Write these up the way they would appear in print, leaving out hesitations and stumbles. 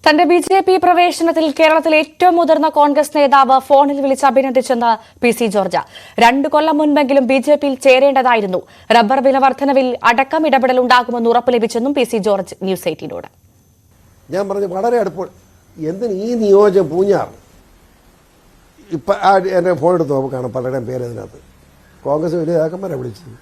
തന്റെ ബി.ജെ.പി. പ്രവേശനത്തിൽ കേരളത്തിലെ ഏറ്റവും മുതിർന്ന കോൺഗ്രസ് നേതാവ് ഫോണിൽ വിളിച്ച് അഭിനന്ദിച്ചെന്ന് പി.സി. ജോർജ്. 2 കൊല്ലം മുൻപെങ്കിലും ബി.ജെ.പിയിൽ ചേരേണ്ടതായിരുന്നു. റബ്ബർ വില വർധനവിൽ അടക്കം ഇടപെടൽ ഉണ്ടാകുമെന്ന് ഉറപ്പ് ലഭിച്ചെന്നും പി.സി. ജോർജ് ന്യൂസ് 18നോട്. ഞാൻ പറഞ്ഞു വളരെ അടുപ്പോൾ എന്തിന് ഈ നിയോജകം പൂഞ്ഞാർ ഇപ്പം എൻ്റെ ഫോൺ എടുത്ത് നോക്കാണ് പലരുടെയും പേര് അതിനകത്ത്. കോൺഗ്രസ് വലിയ നേതാക്കന്മാരെ വിളിച്ചത്.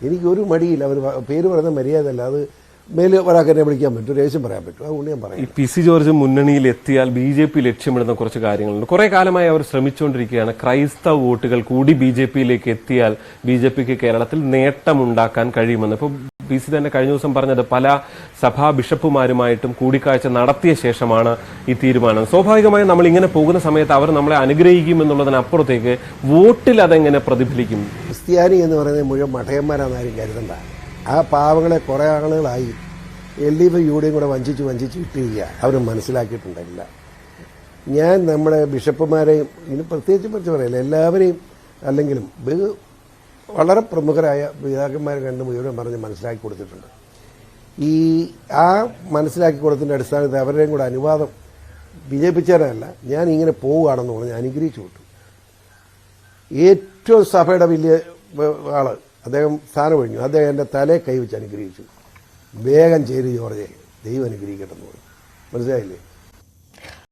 എനിക്കൊരു മടിയില്ല. അവർ പേര് പറയുന്ന മര്യാദയല്ല. അത് മേല് ഒരാൾക്ക് എന്നെ വിളിക്കാൻ പറ്റും, രഹസ്യം പറയാൻ പറ്റും. അതുകൊണ്ട് ഞാൻ പറയാം. പി.സി. ജോർജ് മുന്നണിയിൽ എത്തിയാൽ ബി.ജെ.പി. ലക്ഷ്യമിടുന്ന കുറച്ച് കാര്യങ്ങളുണ്ട്. കുറെ കാലമായി അവർ ശ്രമിച്ചുകൊണ്ടിരിക്കുകയാണ്. ക്രൈസ്തവ വോട്ടുകൾ കൂടി ബി.ജെ.പിയിലേക്ക് എത്തിയാൽ ബി.ജെ.പിക്ക് കേരളത്തിൽ നേട്ടമുണ്ടാക്കാൻ കഴിയുമെന്ന്. ഇപ്പോൾ പി.സി. തന്നെ കഴിഞ്ഞ ദിവസം പറഞ്ഞത് പല സഭാ ബിഷപ്പുമാരുമായിട്ടും കൂടിക്കാഴ്ച നടത്തിയ ശേഷമാണ് ഈ തീരുമാനം. സ്വാഭാവികമായും നമ്മൾ ഇങ്ങനെ പോകുന്ന സമയത്ത് അവർ നമ്മളെ അനുഗ്രഹിക്കുമെന്നുള്ളതിനപ്പുറത്തേക്ക് വോട്ടിൽ അതെങ്ങനെ പ്രതിഫലിക്കും? ക്രിസ്ത്യാനി എന്ന് പറയുന്നത് മുഴുവൻ മഠയന്മാരാണെന്ന് ആരും കരുതണ്ട. ആ പാവങ്ങളെ കുറേ ആളുകളായി LDF UDF കൂടെ വഞ്ചിച്ച് ഇട്ടിരിക്കുക. അവർ മനസ്സിലാക്കിയിട്ടുണ്ടല്ല. ഞാൻ നമ്മുടെ ബിഷപ്പുമാരെയും ഇനി പ്രത്യേകിച്ച് പറയില്ല, എല്ലാവരെയും അല്ലെങ്കിലും വളരെ പ്രമുഖരായ പിതാക്കന്മാരെ കണ്ട് മുഴുവൻ പറഞ്ഞ് മനസ്സിലാക്കി കൊടുത്തിട്ടുണ്ട്. ആ മനസ്സിലാക്കി കൊടുത്തതിൻ്റെ അടിസ്ഥാനത്തിൽ അവരുടെയും കൂടെ അനുവാദം വിജയിപ്പിച്ചതല്ല, ഞാൻ ഇങ്ങനെ പോവുകയാണെന്ന് പറഞ്ഞ് അനുഗ്രഹിച്ചു വിട്ടു. ഏറ്റവും സഭയുടെ വലിയ ആള് അദ്ദേഹം സ്ഥാനം ഒഴിഞ്ഞു. അദ്ദേഹം എൻ്റെ തലയെ കൈവച്ച് അനുഗ്രഹിച്ചു. വേഗം ചേരി ജോർജെ, ദൈവം അനുഗ്രഹിക്കട്ടെന്ന് പറഞ്ഞു. മനസ്സിലായില്ലേ?